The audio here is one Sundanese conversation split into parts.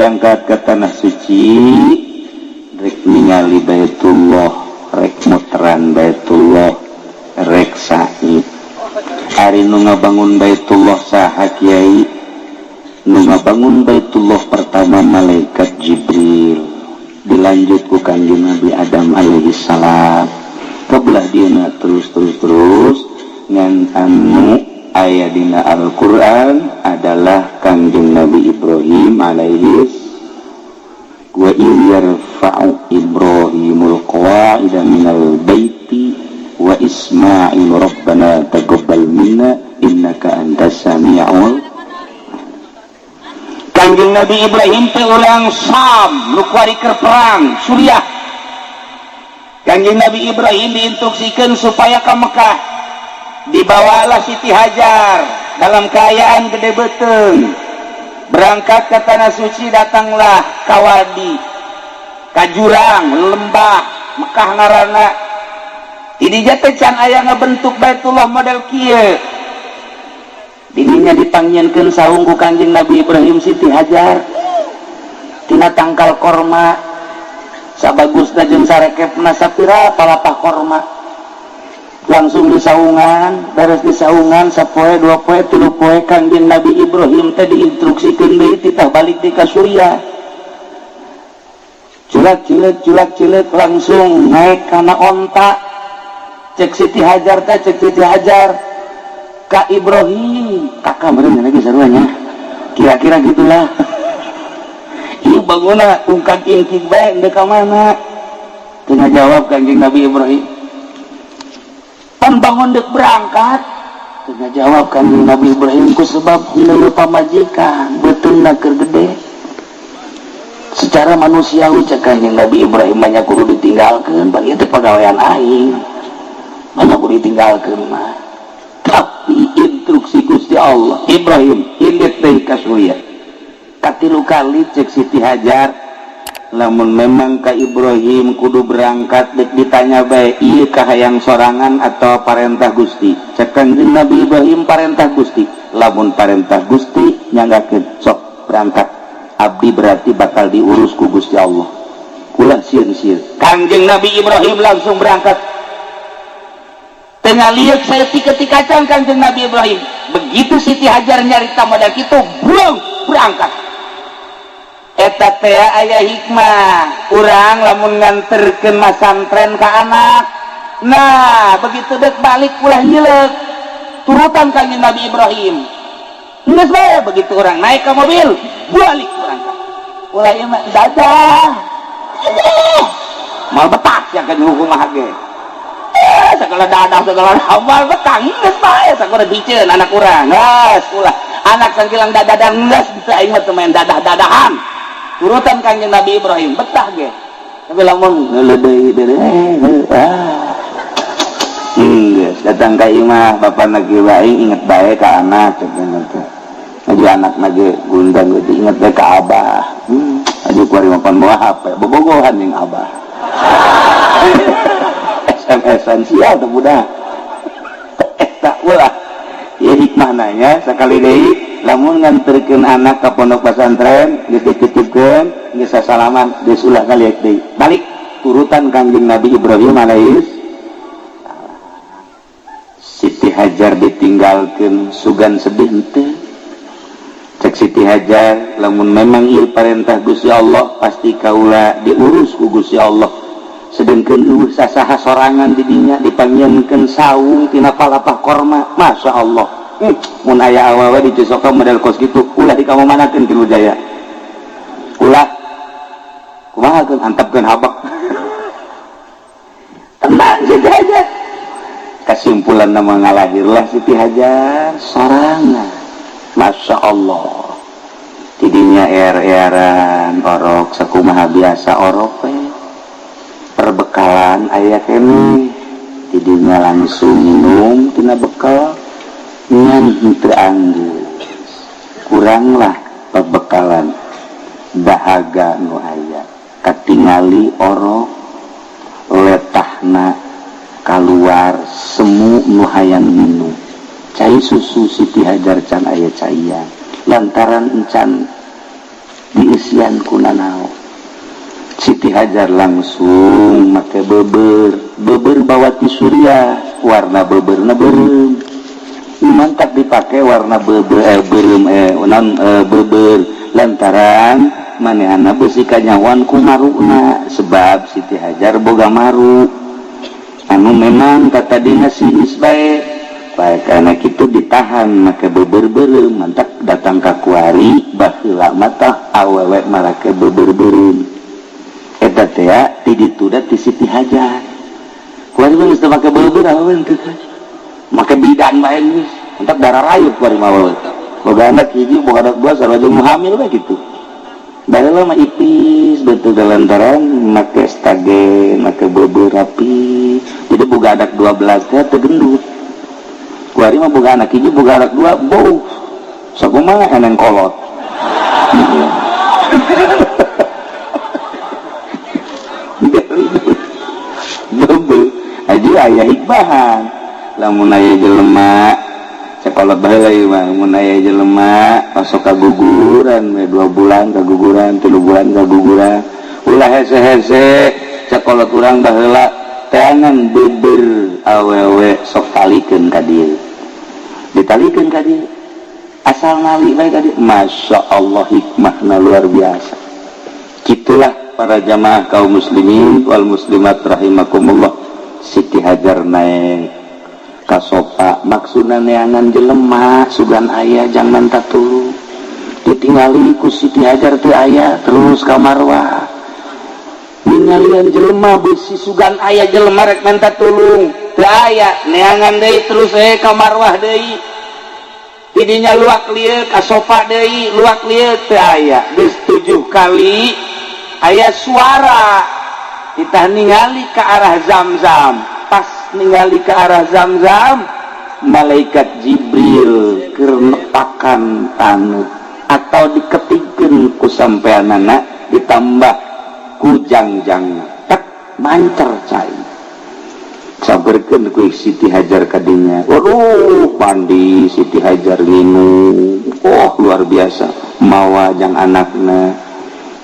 berangkat ke tanah suci rek ningali Baitullah, rek muteran Baitullah, rek sa'i. Hari nu ngabangun Baitullah saha kiai? Nu ngabangun Baitullah pertama malaikat Jibril, dilanjut ku Kanjeng Nabi Adam alaihi salam. Kebelah dina terus ngan anu aya dina Al-Qur'an adalah Kanjeng Nabi Ibrahim alaihi wa yarfa'u Ibrahimul qawa'ida minal baiti wa Ismail rabbana taqabbal minna innaka antas sami'ul. Kanjeng Nabi Ibrahim teh urang Sam nu kuari keur perang Suriah. Kanjeng Nabi Ibrahim diinstruksikan supaya ke Mekah, dibawalah Siti Hajar dalam keadaan gede beteng. Berangkat ke tanah suci, datanglah kawadi, kajurang, lembah, Mekah ngaranna. Ini jatuh can aya ngebentuk Baitullah model kieu. Dininya dipangyenkeun saung ku Kanjeng Nabi Ibrahim Siti Hajar. Tina tangkal korma, sabagusna jeung sarekepna sapira palapah korma. Langsung disaungan, beres disaungan sapoe dua poe tilu poe Kanjeng Nabi Ibrahim teh diinstruksikeun deui titah balik di ka Suriah. Culak langsung naik kana onta. Cek Siti Hajar teh cek Siti Hajar ka Ibrahim kakak meureun lagi saruanya kira-kira gitulah. Ieu bangunna ungkang ingking bae endeu ka mana? Teu ngajawab Kanjeng Nabi Ibrahim. Pan bangun dek berangkat tengah jawab Kanjeng Nabi Ibrahim ku sebab hilang pamajikan beutuna keur gede. Secara manusiawi cek Kanjeng Nabi Ibrahim banyak kudu ditinggalkeun, bari teh pagawean aing banyak kudu ditinggalkeun mah. Tapi instruksi Gusti Allah, Ibrahim indit teh ka Suriah. Katilu kali cek Siti Hajar, lamun memang ka Ibrahim kudu berangkat dek ditanya bae ieu kahayang sorangan atau parentah Gusti. Cek Kanjeng Nabi Ibrahim parentah Gusti. Lamun parentah Gusti nyanggakeun sok berangkat. Abdi berarti bakal diurus ku Gusti Allah. Kula sieun-sieun. Kanjeng Nabi Ibrahim langsung berangkat. Tengah liuk saya ketika can Kanjeng Nabi Ibrahim. Begitu Siti Hajar nyarita modal kitu, brung berangkat. Eta teh aya hikmah, urang lamun nganterkeun masantren ka anak. Nah, begitu dek balik ulah hileuk. Turutan Kanjeng Nabi Ibrahim. Geus bae begitu urang naik ke mobil, balik urang. Ulah ieu mah dadah. Mal betak ya kan hukum mah ge. Segala dadah segala mal betak geus bae sakumaha biceun anak urang. Geus ulah anak sangkilang dadah geus teu aing mah teu main dadah-dadahan. Turutan Kanjeng Nabi Ibrahim betah ge. Tapi lamun ngeuleudeuy deui geus datang ka ieu mah bapana ge wae inget bae ka anak cenah teh. Aju anak ge gundang ge inget bae ka abah. Aju kuari mapan bawa HP bobogohan jeung abah. SMS-an sia teh budak. Eta ulah. Ieu hikmah nanya sakali deui lamun nganterkeun anak ka pondok pesantren geus dititipkeun geus sasalaman geus ulah kaliek deui balik turutan Kanjeng Nabi Ibrahim alaihi. Siti Hajar ditinggalkeun sugan sedih teu. Cek Siti Hajar lamun memang ieu parentah Gusti Allah pasti kaula diurus ku Gusti Allah. Sedengkeun eueuh sasaha sorangan di dinya dipangyenkeun saung tina palapah korma, masya Allah. Mun aya awawe dicocokan model kos gitu ulah dikamanakeun Kilu Jaya ulah kumaha keun antepkeun habak tenang Siti Hajar. Kesimpulan nama ngalahirlah Siti Hajar sorangan, masya Allah. Tidinya er-eran orok sakumaha biasa orok perbekalan aya kene. Tidinya langsung minum tina bekal ngan henteu anggeus kuranglah pebekalan dahaga nu aya katingali orok letahna keluar semu nu hayang minum cai susu Siti Hajar can aya caian lantaran encan diisian kunanao. Siti Hajar langsung make beber bawa ti Surya, warna beberna beureum. Mantap dipakai warna beureum beber lantaran manehna beusi kanyawan ku maruna, sebab Siti Hajar boga maru anu memang kata dina sinis bae karena kitu ditahan make beber beureum. Mantap datang ka kuari baheula mata awewe marake beber beureum eta teh ti ditu da ti Siti Hajar. Kuari mah geus teu make beber awewe teu make bidan bae geus mantap darah rayut kuari mah awewe. Boga anak hiji boga anak dua sareng hamil bae kitu. Baheula mah ipis betul lantaran make stagen make beber rapi. Jadi boga anak 12 teh teu gendut. Kuari mah boga anak hiji boga anak dua bau sakumaha eneng kolot. Bebe aja aya hikmahan lamun aya jelema sekolah baheula ieu mah mun aya jelema masuk kaguguran 2 bulan kaguguran 3 bulan kaguguran ulah hese-hese sekolah urang baheula teangan beber awewe sok talikeun ka dieu ditalikeun ka dieu asal nali bae ka dieu masyaallah hikmahna luar biasa. Kitulah para jamaah kaum muslimin wal muslimat rahimakumullah. Siti Hajar naik kasopa maksudna neangan jelema sugan aya jangan tatulu ditinggali ku Siti Hajar teu aya terus ka Marwah ningalian jelema beusi sugan aya jelema rek minta tulung teu aya neangan deui terus ka Marwah deui tidinya luak lieu kasopa deui luak lieu teu aya geus 7 kali aya suara kita ningali ke arah Zamzam. Pas ningali ke arah Zamzam malaikat Jibril keur nepakan taneuh atau diketikeun ku sampeanana ditambah ku jangjangna tak mancer cai sabarkeun ku Siti Hajar kadinya. Waduh pandi Siti Hajar nginum luar biasa mawa jang anakna.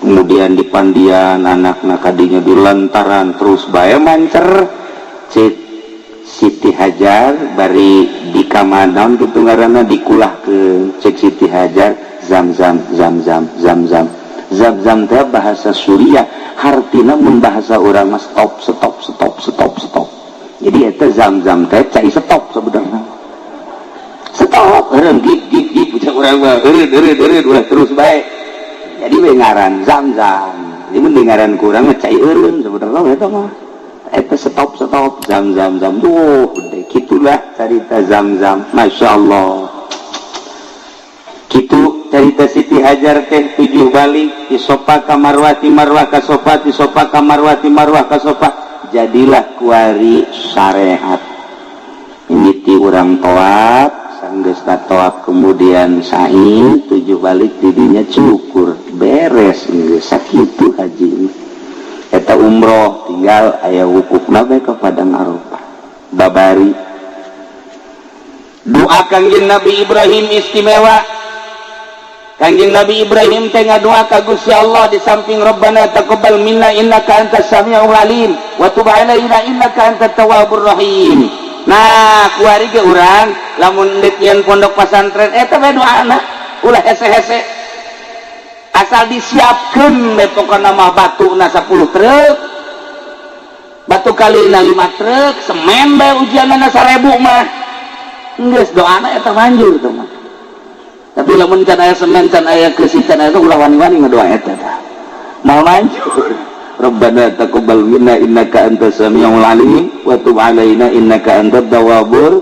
Kemudian di pandian anakna kadinya di lantaran terus bae mancer Siti Hajar bari di kamanaon kitu ngaranna dikulah ke cek Siti Hajar Zamzam teh bahasa Suriah hartina mun bahasa urang mah stop. Jadi eta Zamzam teh cai stop sebenarnya stop eureun gip punya urang mah eureun ulah terus bae. Jadi ngaran Zamzam. Jadi mendengaran kurang ngecai eureun sebenarnya eta mah. Eta stop Zamzam. Duh, gitulah cerita Zamzam. Masyaallah. Kitu cerita Siti Hajar teh 7 balik di sopa ka Marwah ti Marwah ka sopa ti sopa ka Marwah ti Marwah ka sopa. Jadilah kuari syariat. Ini ti urang toat sanggeus tatoab kemudian sa'i 7 balik didinya cukur beres geus sakitu haji eta umroh tinggal aya wukufna bae ka Padang Arafah babari doa Kangjeng Nabi Ibrahim istimewa. Kangjeng Nabi Ibrahim teh ngadoa ka Gusti Allah di samping Rabbana taqabbal minna innaka antas samiul alim wa tub alaina innaka antat tawwabur rahim. Nah kuari ge urang lamun deuk pondok pesantren eta bae doana ulah hese-hese asal disiapkeun bae pokona mah batuna 10 truk batu kalina 5 truk semen bae ujianna 1000 mah geus doana eta manjur tuh mah. Tapi lamun can aya semen can aya keusih can aya ulah wani-wani ngadoa eta tah mal manjur. Rabbana taqabbal minna innaka antas samiul alim wa tub alaina innaka antat tawwabur.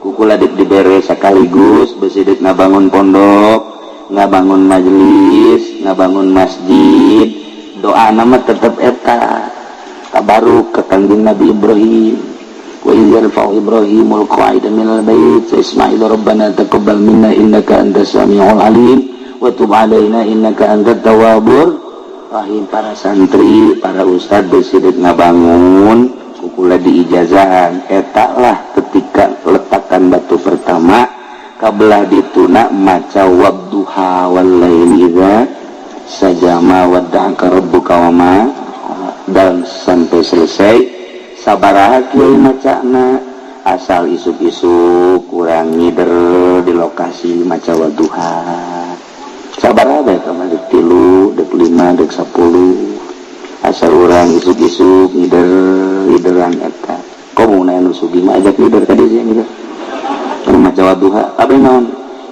Kukula dik dibere sakaligus beusi deuk ngabangun pondok, ngabangun majelis, ngabangun masjid. Doana mah tetep eta. Tabaruk ka Kangjeng Nabi Ibrahim. Wa idh yarfa'u Ibrahimul qa'ida minal bait Ismail Rabbana taqabbal minna innaka antas samiul alim wa tub alaina innaka antat tawwabur rahim. Para santri, para ustad besidik ngabangun kukula diijazahan eta lah ketika letakan batu pertama kabelah dituna maca wabduha wal laili idza sajama wadda'aka rabbuka wa ma, dan sampai selesai sabaraha kieu macana asal isuk-isuk kurang ngider di lokasi maca wadduha sabaraha bae kamari dek 3 dek 5 dek 10 asal urang isuk-isuk ngideran eta komo anu sugi mah ajak ngider ka dieu ngider maca wadduha abeh naon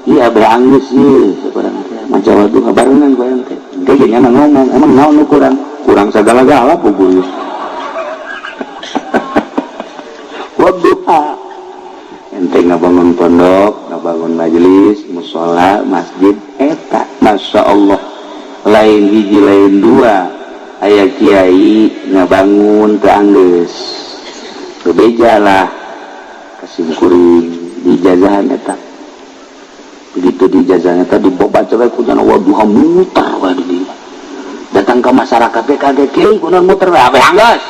iya abeh anggeus ieu sabarang maca wadduha barengan ku ente kayaknya ngomong emang naon kurang segala-gala puguh wadduha ente ngabangun pondok ngabangun majelis mushola masjid eta masya Allah lain hiji lain dua aya kiai ngabangun teu anggeus bebejalah kasimkuring dijazahan eta begitu dijazahan eta dibaca we ku jana wadduha mutar we di dieu datang ke masyarakat kaget kiai kunaon muter we abeh anggeus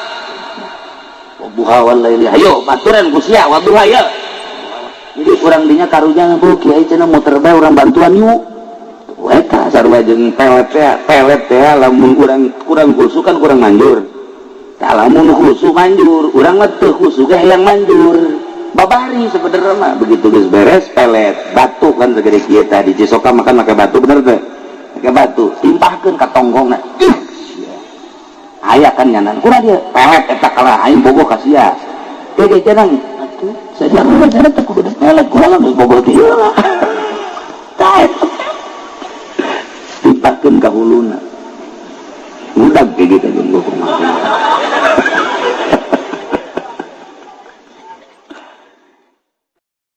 wadduha wal laili hayo baturan ku sia wadduha ya jadi urang dinya karunya bu kiai cenah muter bae urang bantuan yuk eta sarua jeung pelet teh lamun urang khusu kan kurang manjur tah lamun khusu manjur urang mah teu khusu ge hayang manjur babari sebenarnya mah begitu geus beres pelet batu kan segede kieu tadi Cisoka makan make batu bener teh make batu timpahkeun ka tonggongna aya kan nyanan kurang dia pelet eta kalah aing bogoh ka sia teh cenah atuh saja mah cenah teh kudu pelet kurang geus bogoh teh lah tah timpahkeun ka huluna mudag ge gitu jeung bogoh